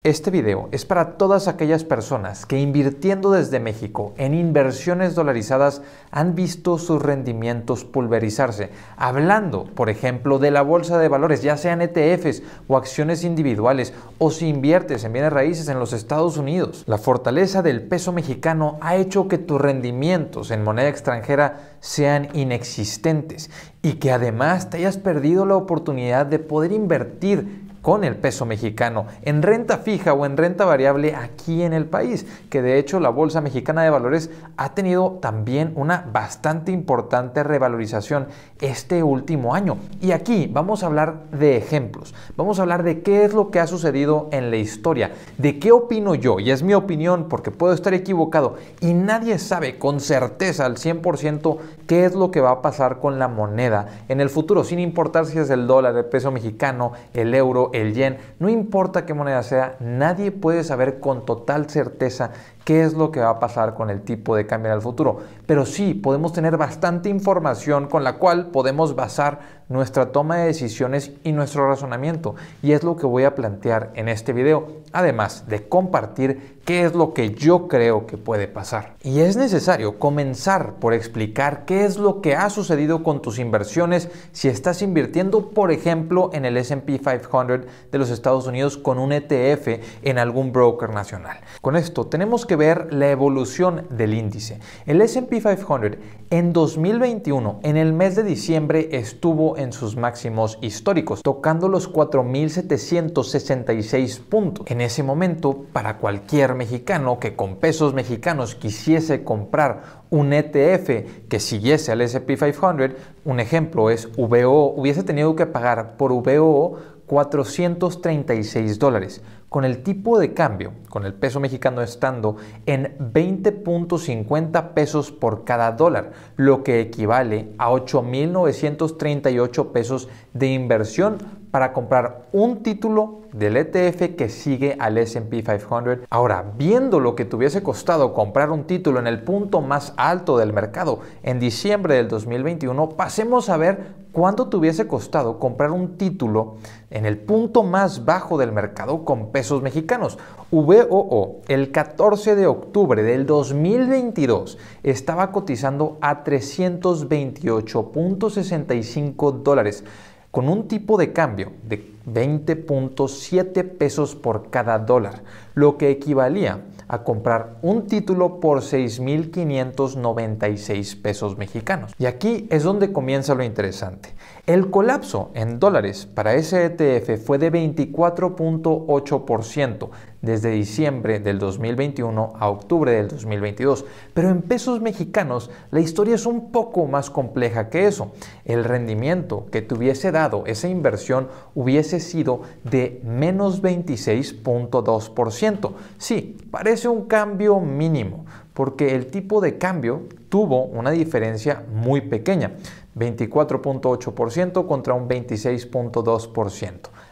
Este video es para todas aquellas personas que invirtiendo desde México en inversiones dolarizadas han visto sus rendimientos pulverizarse. Hablando, por ejemplo, de la bolsa de valores, ya sean ETFs o acciones individuales, o si inviertes en bienes raíces en los Estados Unidos. La fortaleza del peso mexicano ha hecho que tus rendimientos en moneda extranjera sean inexistentes y que además te hayas perdido la oportunidad de poder invertir con el peso mexicano en renta fija o en renta variable aquí en el país, que de hecho la Bolsa Mexicana de Valores ha tenido también una bastante importante revalorización este último año. Y aquí vamos a hablar de ejemplos, vamos a hablar de qué es lo que ha sucedido en la historia, de qué opino yo, y es mi opinión porque puedo estar equivocado y nadie sabe con certeza al 100% qué es lo que va a pasar con la moneda en el futuro, sin importar si es el dólar, el peso mexicano, el euro, el yen, no importa qué moneda sea, nadie puede saber con total certeza qué es lo que va a pasar con el tipo de cambio en el futuro, pero sí podemos tener bastante información con la cual podemos basar nuestra toma de decisiones y nuestro razonamiento, y es lo que voy a plantear en este video, además de compartir qué es lo que yo creo que puede pasar. Y es necesario comenzar por explicar qué es lo que ha sucedido con tus inversiones si estás invirtiendo, por ejemplo, en el S&P 500 de los Estados Unidos con un ETF en algún broker nacional. Con esto tenemos que ver la evolución del índice. El S&P 500 en 2021, en el mes de diciembre, estuvo en sus máximos históricos, tocando los 4,766 puntos. En ese momento, para cualquier mexicano que con pesos mexicanos quisiese comprar un ETF que siguiese al S&P 500, un ejemplo es VOO, hubiese tenido que pagar por VOO $436. Con el tipo de cambio, con el peso mexicano estando en 20.50 pesos por cada dólar, lo que equivale a 8,938 pesos de inversión para comprar un título del ETF que sigue al S&P 500. Ahora, viendo lo que te hubiese costado comprar un título en el punto más alto del mercado en diciembre del 2021, pasemos a ver cuánto te hubiese costado comprar un título en el punto más bajo del mercado con pesos mexicanos. VOO el 14 de octubre del 2022 estaba cotizando a $328.65 con un tipo de cambio de 20.7 pesos por cada dólar, lo que equivalía a comprar un título por 6,596 pesos mexicanos. Y aquí es donde comienza lo interesante. El colapso en dólares para ese ETF fue de 24.8% desde diciembre del 2021 a octubre del 2022. Pero en pesos mexicanos la historia es un poco más compleja que eso. El rendimiento que te hubiese dado esa inversión hubiese sido de menos 26.2%. Sí, parece un cambio mínimo, porque el tipo de cambio tuvo una diferencia muy pequeña, 24.8% contra un 26.2%.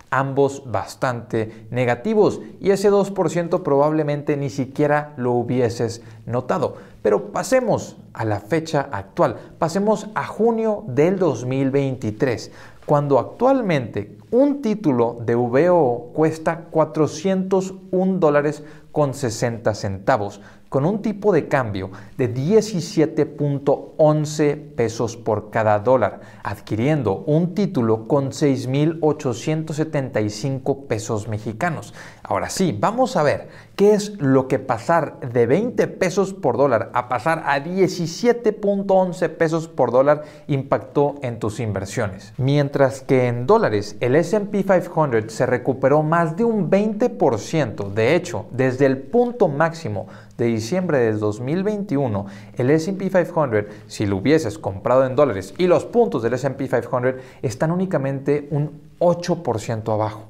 Ambos bastante negativos, y ese 2% probablemente ni siquiera lo hubieses notado. Pero pasemos a la fecha actual, pasemos a junio del 2023, cuando actualmente un título de VOO cuesta $401.60, con un tipo de cambio de 17.11 pesos por cada dólar, adquiriendo un título con 6,875 pesos mexicanos. Ahora sí, vamos a ver qué es lo que pasar de 20 pesos por dólar a pasar a 17.11 pesos por dólar impactó en tus inversiones. Mientras que en dólares el S&P 500 se recuperó más de un 20%, de hecho, desde el punto máximo de diciembre de 2021, el S&P 500, si lo hubieses comprado en dólares, y los puntos del S&P 500 están únicamente un 8% abajo.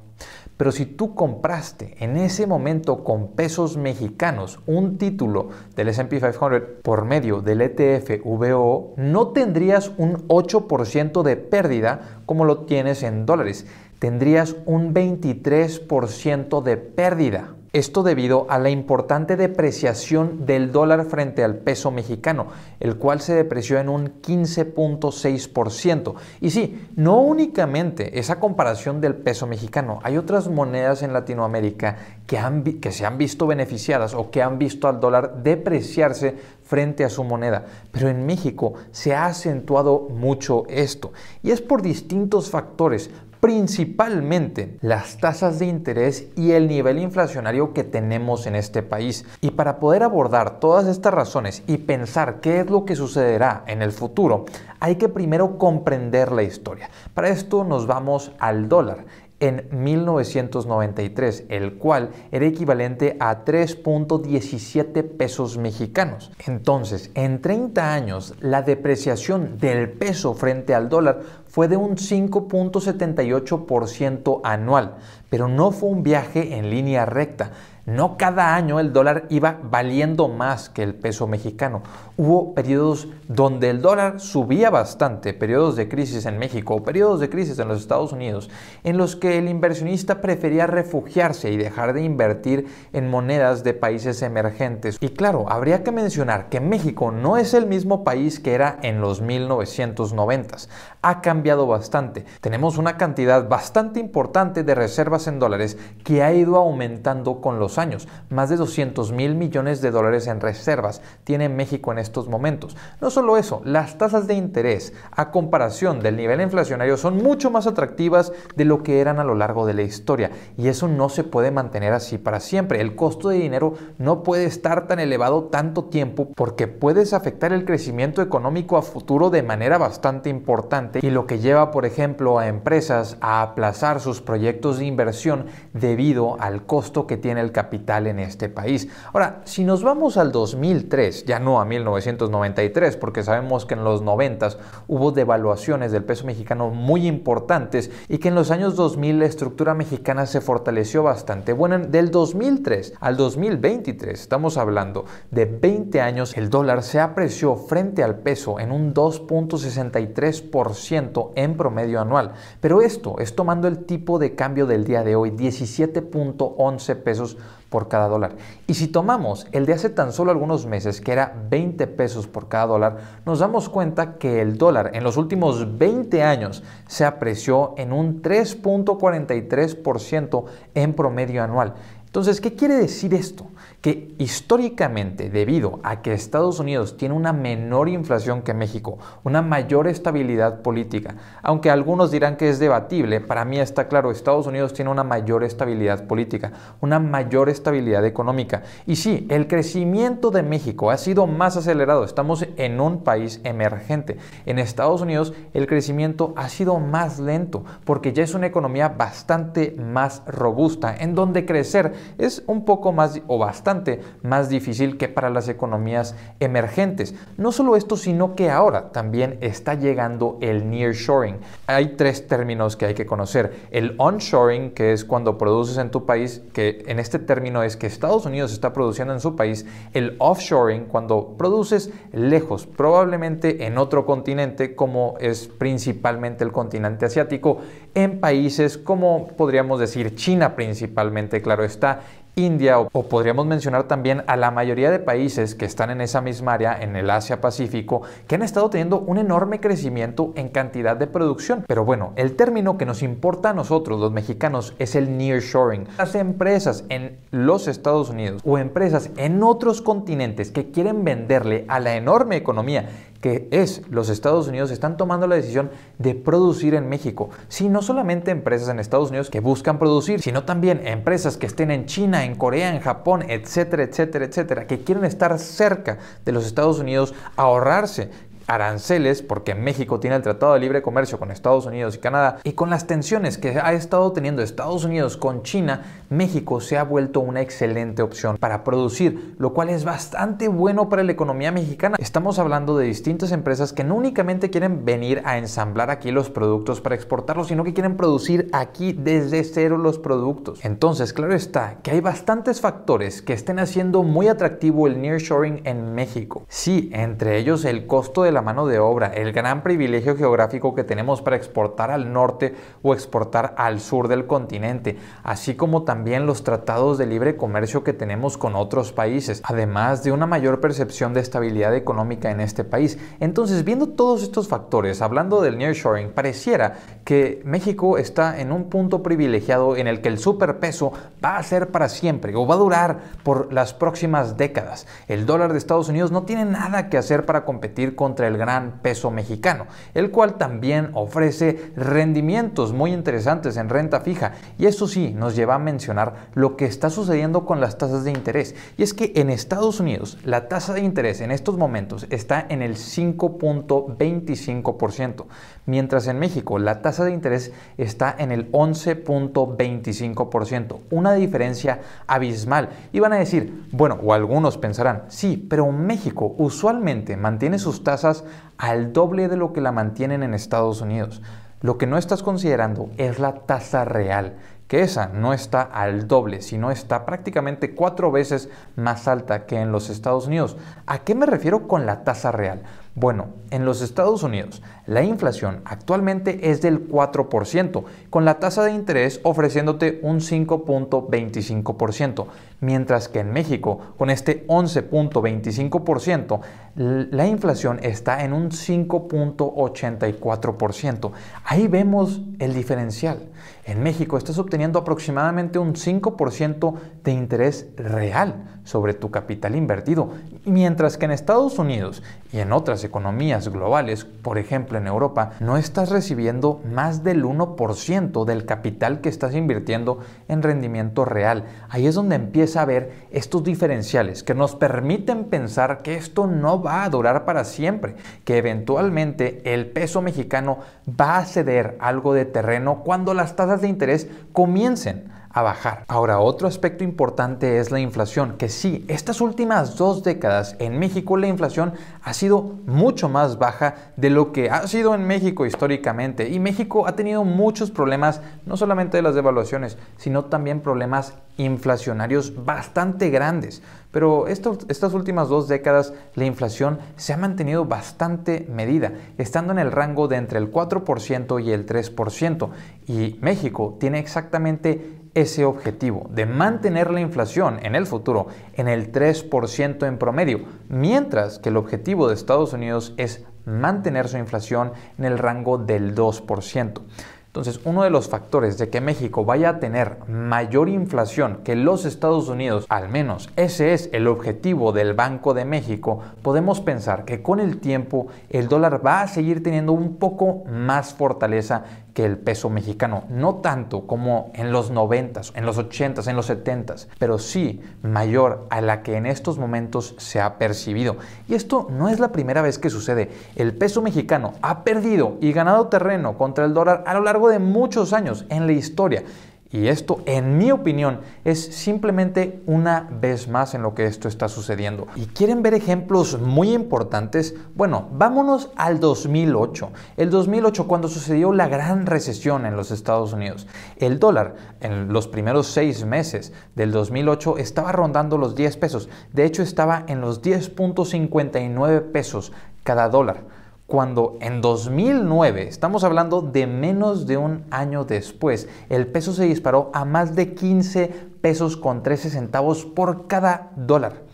Pero si tú compraste en ese momento con pesos mexicanos un título del S&P 500 por medio del ETF VOO, no tendrías un 8% de pérdida como lo tienes en dólares. Tendrías un 23% de pérdida. Esto debido a la importante depreciación del dólar frente al peso mexicano, el cual se depreció en un 15.6%. Y sí, no únicamente esa comparación del peso mexicano, hay otras monedas en Latinoamérica que se han visto beneficiadas o que han visto al dólar depreciarse frente a su moneda, pero en México se ha acentuado mucho esto y es por distintos factores, principalmente las tasas de interés y el nivel inflacionario que tenemos en este país. Y para poder abordar todas estas razones y pensar qué es lo que sucederá en el futuro, hay que primero comprender la historia. Para esto nos vamos al dólar en 1993, el cual era equivalente a 3.17 pesos mexicanos. Entonces, en 30 años, la depreciación del peso frente al dólar fue de un 5.78% anual, pero no fue un viaje en línea recta. No cada año el dólar iba valiendo más que el peso mexicano. Hubo periodos donde el dólar subía bastante, periodos de crisis en México o periodos de crisis en los Estados Unidos, en los que el inversionista prefería refugiarse y dejar de invertir en monedas de países emergentes. Y claro, habría que mencionar que México no es el mismo país que era en los 1990s. Ha cambiado bastante. Tenemos una cantidad bastante importante de reservas en dólares que ha ido aumentando con los años. Más de 200,000 millones de dólares en reservas tiene México en estos momentos. No solo eso, las tasas de interés a comparación del nivel inflacionario son mucho más atractivas de lo que eran a lo largo de la historia y eso no se puede mantener así para siempre. El costo de dinero no puede estar tan elevado tanto tiempo porque puedes afectar el crecimiento económico a futuro de manera bastante importante y lo que lleva, por ejemplo, a empresas a aplazar sus proyectos de inversión debido al costo que tiene el capital en este país. Ahora, si nos vamos al 2003, ya no a 1993, porque sabemos que en los 90s hubo devaluaciones del peso mexicano muy importantes y que en los años 2000 la estructura mexicana se fortaleció bastante. Bueno, del 2003 al 2023, estamos hablando de 20 años, el dólar se apreció frente al peso en un 2.63% en promedio anual. Pero esto es tomando el tipo de cambio del día de hoy, 17.11 pesos por cada dólar. Y si tomamos el de hace tan solo algunos meses, que era 20 pesos por cada dólar, nos damos cuenta que el dólar en los últimos 20 años se apreció en un 3.43% en promedio anual. Entonces, ¿qué quiere decir esto? Que históricamente, debido a que Estados Unidos tiene una menor inflación que México, una mayor estabilidad política, aunque algunos dirán que es debatible, para mí está claro, Estados Unidos tiene una mayor estabilidad política, una mayor estabilidad económica. Y sí, el crecimiento de México ha sido más acelerado, estamos en un país emergente. En Estados Unidos el crecimiento ha sido más lento, porque ya es una economía bastante más robusta, en donde crecer es un poco más o bastante más difícil que para las economías emergentes. No solo esto, sino que ahora también está llegando el nearshoring. Hay tres términos que hay que conocer. El onshoring, que es cuando produces en tu país, que en este término es que Estados Unidos está produciendo en su país. El offshoring, cuando produces lejos, probablemente en otro continente, como es principalmente el continente asiático, en países como podríamos decir China principalmente, claro está, India o podríamos mencionar también a la mayoría de países que están en esa misma área, en el Asia-Pacífico, que han estado teniendo un enorme crecimiento en cantidad de producción. Pero bueno, el término que nos importa a nosotros, los mexicanos, es el nearshoring. Las empresas en los Estados Unidos o empresas en otros continentes que quieren venderle a la enorme economía que es los Estados Unidos, están tomando la decisión de producir en México. Sí, no solamente empresas en Estados Unidos que buscan producir, sino también empresas que estén en China, en Corea, en Japón, etcétera, etcétera, etcétera, que quieren estar cerca de los Estados Unidos, ahorrarse aranceles, porque México tiene el Tratado de Libre Comercio con Estados Unidos y Canadá, y con las tensiones que ha estado teniendo Estados Unidos con China, México se ha vuelto una excelente opción para producir, lo cual es bastante bueno para la economía mexicana. Estamos hablando de distintas empresas que no únicamente quieren venir a ensamblar aquí los productos para exportarlos, sino que quieren producir aquí desde cero los productos. Entonces, claro está que hay bastantes factores que estén haciendo muy atractivo el nearshoring en México. Sí, entre ellos el costo de la la mano de obra, el gran privilegio geográfico que tenemos para exportar al norte o exportar al sur del continente, así como también los tratados de libre comercio que tenemos con otros países, además de una mayor percepción de estabilidad económica en este país. Entonces, viendo todos estos factores, hablando del nearshoring, pareciera que México está en un punto privilegiado en el que el superpeso va a ser para siempre o va a durar por las próximas décadas. El dólar de Estados Unidos no tiene nada que hacer para competir contra el gran peso mexicano, el cual también ofrece rendimientos muy interesantes en renta fija. Y eso sí, nos lleva a mencionar lo que está sucediendo con las tasas de interés. Y es que en Estados Unidos la tasa de interés en estos momentos está en el 5.25%, mientras en México la tasa de interés está en el 11.25%, una diferencia abismal. Y van a decir, bueno, o algunos pensarán, sí, pero México usualmente mantiene sus tasas al doble de lo que la mantienen en Estados Unidos. Lo que no estás considerando es la tasa real, que esa no está al doble, sino está prácticamente 4 veces más alta que en los Estados Unidos. ¿A qué me refiero con la tasa real? Bueno, en los Estados Unidos la inflación actualmente es del 4%, con la tasa de interés ofreciéndote un 5.25%, mientras que en México, con este 11.25%, la inflación está en un 5.84%. Ahí vemos el diferencial. En México estás obteniendo aproximadamente un 5% de interés real sobre tu capital invertido, mientras que en Estados Unidos y en otras economías globales, por ejemplo en Europa, no estás recibiendo más del 1% del capital que estás invirtiendo en rendimiento real. Ahí es donde empieza a haber estos diferenciales que nos permiten pensar que esto no va a durar para siempre, que eventualmente el peso mexicano va a ceder algo de terreno cuando las tasas de interés comiencen a bajar. Ahora, otro aspecto importante es la inflación, que sí, estas últimas 2 décadas en México la inflación ha sido mucho más baja de lo que ha sido en México históricamente, y México ha tenido muchos problemas, no solamente de las devaluaciones, sino también problemas inflacionarios bastante grandes. Pero estas últimas 2 décadas la inflación se ha mantenido bastante medida, estando en el rango de entre el 4% y el 3%, y México tiene exactamente ese objetivo de mantener la inflación en el futuro en el 3% en promedio, mientras que el objetivo de Estados Unidos es mantener su inflación en el rango del 2%. Entonces, uno de los factores de que México vaya a tener mayor inflación que los Estados Unidos, al menos ese es el objetivo del Banco de México, podemos pensar que con el tiempo el dólar va a seguir teniendo un poco más fortaleza que el peso mexicano, no tanto como en los 90s, en los 80s, en los 70s, pero sí mayor a la que en estos momentos se ha percibido. Y esto no es la primera vez que sucede. El peso mexicano ha perdido y ganado terreno contra el dólar a lo largo de muchos años en la historia. Y esto, en mi opinión, es simplemente una vez más en lo que esto está sucediendo. ¿Y quieren ver ejemplos muy importantes? Bueno, vámonos al 2008. El 2008, cuando sucedió la gran recesión en los Estados Unidos. El dólar, en los primeros 6 meses del 2008, estaba rondando los 10 pesos. De hecho, estaba en los 10.59 pesos cada dólar. Cuando en 2009, estamos hablando de menos de un año después, el peso se disparó a más de 15 pesos con 13 centavos por cada dólar.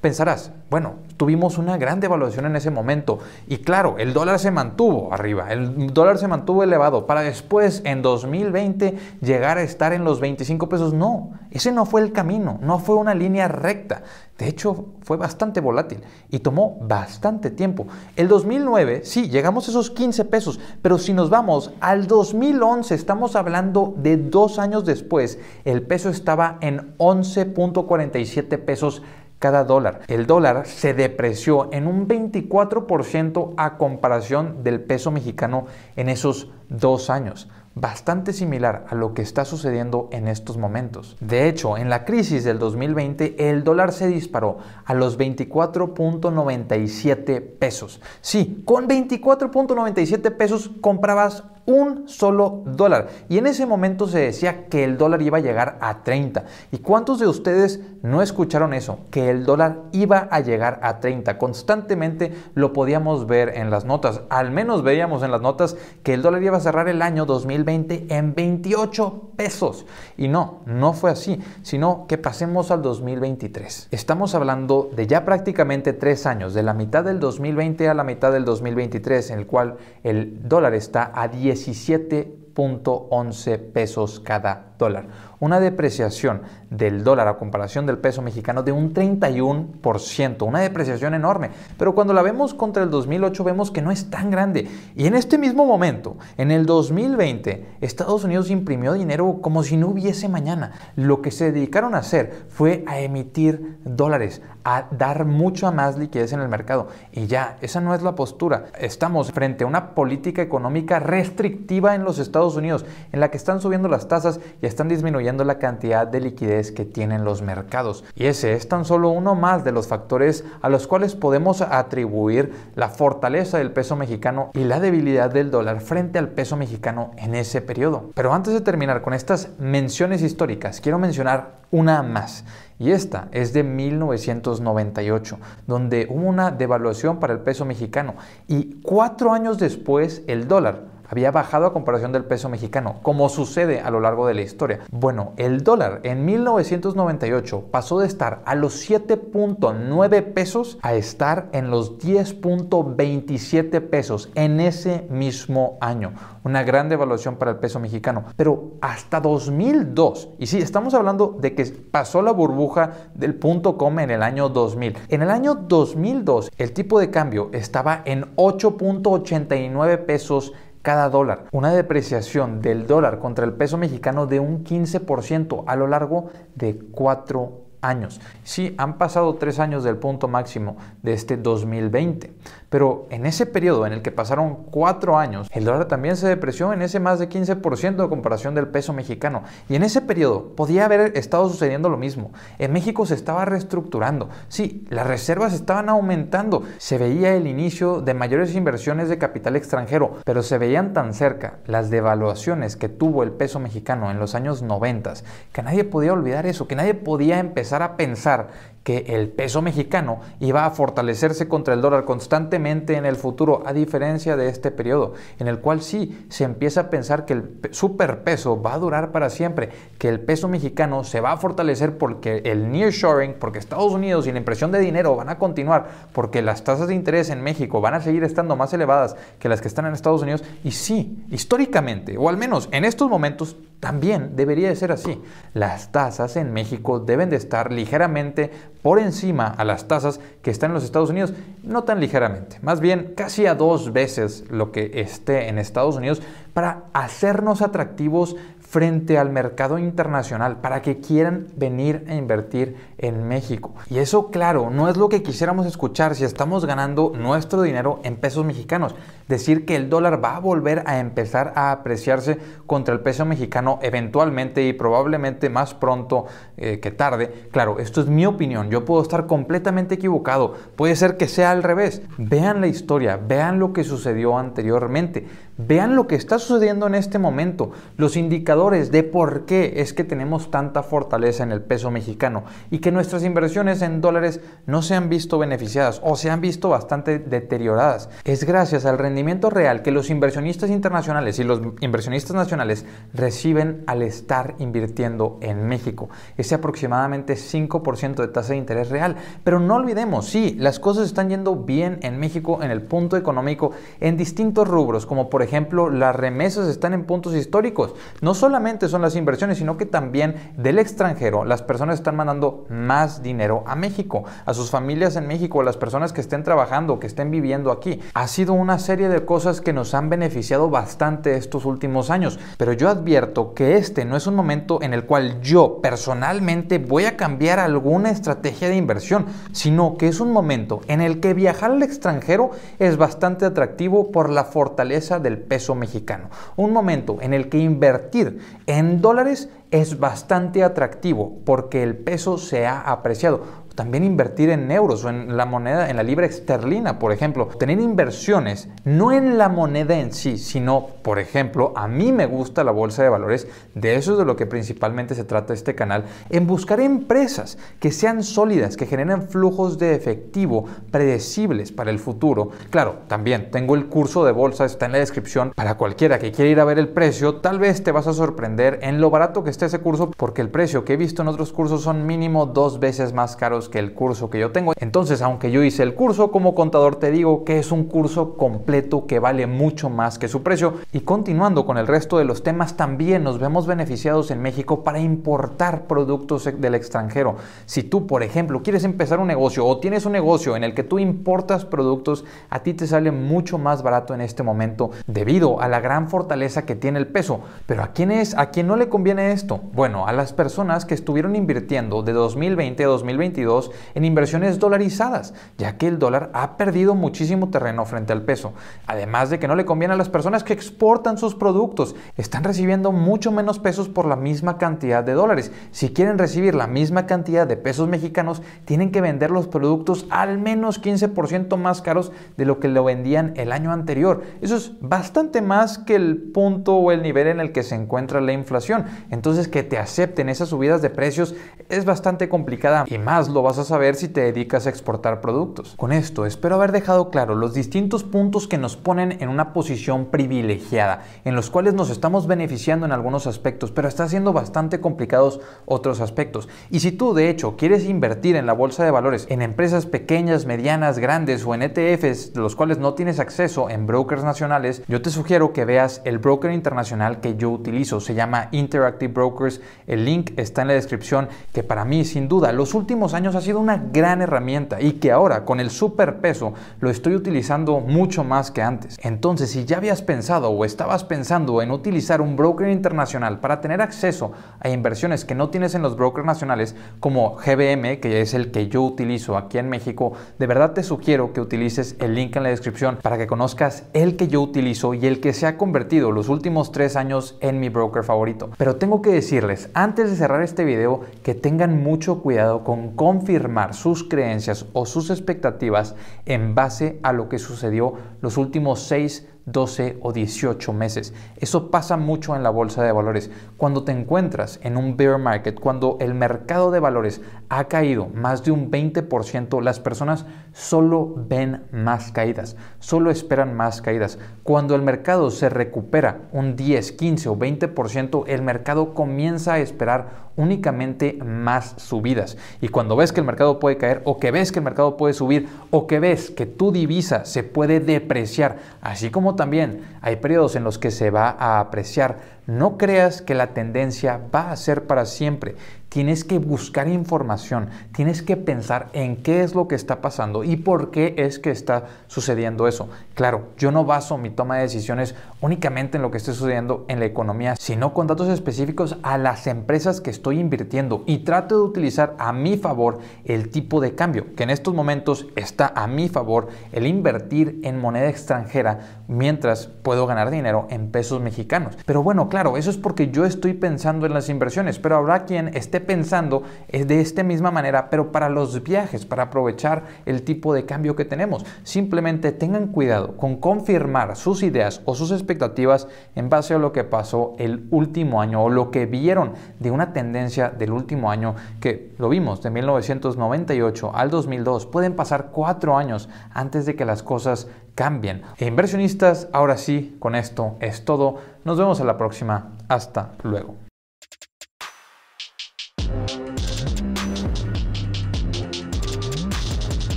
Pensarás, bueno, tuvimos una gran devaluación en ese momento y claro, el dólar se mantuvo arriba, el dólar se mantuvo elevado para después en 2020 llegar a estar en los 25 pesos. No, ese no fue el camino, no fue una línea recta. De hecho, fue bastante volátil y tomó bastante tiempo. El 2009, sí, llegamos a esos 15 pesos, pero si nos vamos al 2011, estamos hablando de 2 años después, el peso estaba en 11.47 pesos cada dólar. El dólar se depreció en un 24% a comparación del peso mexicano en esos 2 años. Bastante similar a lo que está sucediendo en estos momentos. De hecho, en la crisis del 2020, el dólar se disparó a los 24.97 pesos. Sí, con 24.97 pesos comprabas un solo dólar. Y en ese momento se decía que el dólar iba a llegar a 30. ¿Y cuántos de ustedes no escucharon eso? Que el dólar iba a llegar a 30. Constantemente lo podíamos ver en las notas. Al menos veíamos en las notas que el dólar iba a cerrar el año 2020 en 28 pesos. Y no fue así, sino que pasemos al 2023. Estamos hablando de ya prácticamente 3 años, de la mitad del 2020 a la mitad del 2023, en el cual el dólar está a 17.11 pesos cada dólar. Una depreciación del dólar a comparación del peso mexicano de un 31%, una depreciación enorme. Pero cuando la vemos contra el 2008 vemos que no es tan grande. Y en este mismo momento, en el 2020, Estados Unidos imprimió dinero como si no hubiese mañana. Lo que se dedicaron a hacer fue a emitir dólares, a dar mucha más liquidez en el mercado. Y ya, esa no es la postura. Estamos frente a una política económica restrictiva en los Estados Unidos, en la que están subiendo las tasas y están disminuyendo la cantidad de liquidez que tienen los mercados. Y ese es tan solo uno más de los factores a los cuales podemos atribuir la fortaleza del peso mexicano y la debilidad del dólar frente al peso mexicano en ese periodo. Pero antes de terminar con estas menciones históricas, quiero mencionar una más. Y esta es de 1998, donde hubo una devaluación para el peso mexicano y 4 años después el dólar había bajado a comparación del peso mexicano, como sucede a lo largo de la historia. Bueno, el dólar en 1998 pasó de estar a los 7.9 pesos a estar en los 10.27 pesos en ese mismo año. Una gran devaluación para el peso mexicano. Pero hasta 2002, y sí, estamos hablando de que pasó la burbuja del .com en el año 2000. En el año 2002, el tipo de cambio estaba en 8.89 pesos cada dólar. Una depreciación del dólar contra el peso mexicano de un 15% a lo largo de 4 años. Sí, han pasado 3 años del punto máximo de este 2020, pero en ese periodo en el que pasaron 4 años, el dólar también se depreció en ese más de 15% de comparación del peso mexicano. Y en ese periodo podía haber estado sucediendo lo mismo. En México se estaba reestructurando. Sí, las reservas estaban aumentando. Se veía el inicio de mayores inversiones de capital extranjero, pero se veían tan cerca las devaluaciones que tuvo el peso mexicano en los años 90 que nadie podía olvidar eso, que nadie podía empezar a pensar que el peso mexicano iba a fortalecerse contra el dólar constantemente en el futuro, a diferencia de este periodo, en el cual sí se empieza a pensar que el superpeso va a durar para siempre, que el peso mexicano se va a fortalecer porque el nearshoring, porque Estados Unidos y la impresión de dinero van a continuar, porque las tasas de interés en México van a seguir estando más elevadas que las que están en Estados Unidos. Y sí, históricamente, o al menos en estos momentos, también debería de ser así. Las tasas en México deben de estar ligeramente por encima a las tasas que están en los Estados Unidos, no tan ligeramente, más bien casi a 2 veces lo que esté en Estados Unidos, para hacernos atractivos frente al mercado internacional, para que quieran venir a invertir en México. Y eso, claro, no es lo que quisiéramos escuchar si estamos ganando nuestro dinero en pesos mexicanos. Decir que el dólar va a volver a empezar a apreciarse contra el peso mexicano eventualmente y probablemente más pronto que tarde. Claro, esto es mi opinión. Yo puedo estar completamente equivocado. Puede ser que sea al revés. Vean la historia, vean lo que sucedió anteriormente. Vean lo que está sucediendo en este momento, los indicadores de por qué es que tenemos tanta fortaleza en el peso mexicano y que nuestras inversiones en dólares no se han visto beneficiadas o se han visto bastante deterioradas. Es gracias al rendimiento real que los inversionistas internacionales y los inversionistas nacionales reciben al estar invirtiendo en México. Ese aproximadamente 5% de tasa de interés real. Pero no olvidemos, sí, las cosas están yendo bien en México en el punto económico en distintos rubros, como por ejemplo las remesas están en puntos históricos. No solamente son las inversiones, sino que también del extranjero las personas están mandando más dinero a México, a sus familias en México, a las personas que estén trabajando, que estén viviendo aquí. Ha sido una serie de cosas que nos han beneficiado bastante estos últimos años, pero yo advierto que este no es un momento en el cual yo personalmente voy a cambiar alguna estrategia de inversión, sino que es un momento en el que viajar al extranjero es bastante atractivo por la fortaleza del peso mexicano. Un momento en el que invertir en dólares es bastante atractivo porque el peso se ha apreciado. también invertir en euros o en la moneda, en la libra esterlina, por ejemplo. Tener inversiones no en la moneda en sí, sino, por ejemplo, a mí me gusta la bolsa de valores, de eso es de lo que principalmente se trata este canal, en buscar empresas que sean sólidas, que generen flujos de efectivo predecibles para el futuro. Claro, también tengo el curso de bolsa, está en la descripción para cualquiera que quiera ir a ver el precio. Tal vez te vas a sorprender en lo barato que está ese curso, porque el precio que he visto en otros cursos son mínimo 2 veces más caros que el curso que yo tengo. Entonces, aunque yo hice el curso, como contador te digo que es un curso completo que vale mucho más que su precio. Y continuando con el resto de los temas, también nos vemos beneficiados en México para importar productos del extranjero. Si tú, por ejemplo, quieres empezar un negocio o tienes un negocio en el que tú importas productos, a ti te sale mucho más barato en este momento debido a la gran fortaleza que tiene el peso. Pero ¿a quién no le conviene esto? Bueno, a las personas que estuvieron invirtiendo de 2020 a 2022 en inversiones dolarizadas, ya que el dólar ha perdido muchísimo terreno frente al peso. Además de que no le conviene a las personas que exportan sus productos, están recibiendo mucho menos pesos por la misma cantidad de dólares. Si quieren recibir la misma cantidad de pesos mexicanos, tienen que vender los productos al menos 15% más caros de lo que lo vendían el año anterior. Eso es bastante más que el punto o el nivel en el que se encuentra la inflación. Entonces, que te acepten esas subidas de precios es bastante complicada, y más lo vas a saber si te dedicas a exportar productos. Con esto espero haber dejado claro los distintos puntos que nos ponen en una posición privilegiada, en los cuales nos estamos beneficiando en algunos aspectos, pero está siendo bastante complicados otros aspectos. Y si tú de hecho quieres invertir en la bolsa de valores, en empresas pequeñas, medianas, grandes o en ETFs de los cuales no tienes acceso en brokers nacionales, yo te sugiero que veas el broker internacional que yo utilizo. Se llama Interactive Brokers. El link está en la descripción, que para mí sin duda los últimos años ha sido una gran herramienta y que ahora con el superpeso lo estoy utilizando mucho más que antes. Entonces, si ya habías pensado o estabas pensando en utilizar un broker internacional para tener acceso a inversiones que no tienes en los brokers nacionales como GBM, que es el que yo utilizo aquí en México, de verdad te sugiero que utilices el link en la descripción para que conozcas el que yo utilizo y el que se ha convertido los últimos 3 años en mi broker favorito. Pero tengo que decirles, antes de cerrar este video, que tengan mucho cuidado con confirmar sus creencias o sus expectativas en base a lo que sucedió los últimos 6, 12 o 18 meses. Eso pasa mucho en la bolsa de valores. Cuando te encuentras en un bear market, cuando el mercado de valores ha caído más de un 20%, las personas solo ven más caídas, solo esperan más caídas. Cuando el mercado se recupera un 10, 15 o 20%, el mercado comienza a esperar únicamente más subidas. Y cuando ves que el mercado puede caer, o que ves que el mercado puede subir, o que ves que tu divisa se puede depreciar, así como también hay periodos en los que se va a apreciar, no creas que la tendencia va a ser para siempre. Tienes que buscar información, tienes que pensar en qué es lo que está pasando y por qué es que está sucediendo eso. Claro, yo no baso mi toma de decisiones únicamente en lo que esté sucediendo en la economía, sino con datos específicos a las empresas que estoy invirtiendo, y trato de utilizar a mi favor el tipo de cambio, que en estos momentos está a mi favor el invertir en moneda extranjera mientras puedo ganar dinero en pesos mexicanos. Pero bueno, claro, eso es porque yo estoy pensando en las inversiones, pero habrá quien esté pensando de esta misma manera, pero para los viajes, para aprovechar el tipo de cambio que tenemos. Simplemente tengan cuidado con confirmar sus ideas o sus expectativas en base a lo que pasó el último año o lo que vieron de una tendencia del último año, que lo vimos de 1998 al 2002. Pueden pasar 4 años antes de que las cosas cambien. Inversionistas, ahora sí, con esto es todo. Nos vemos a la próxima. Hasta luego.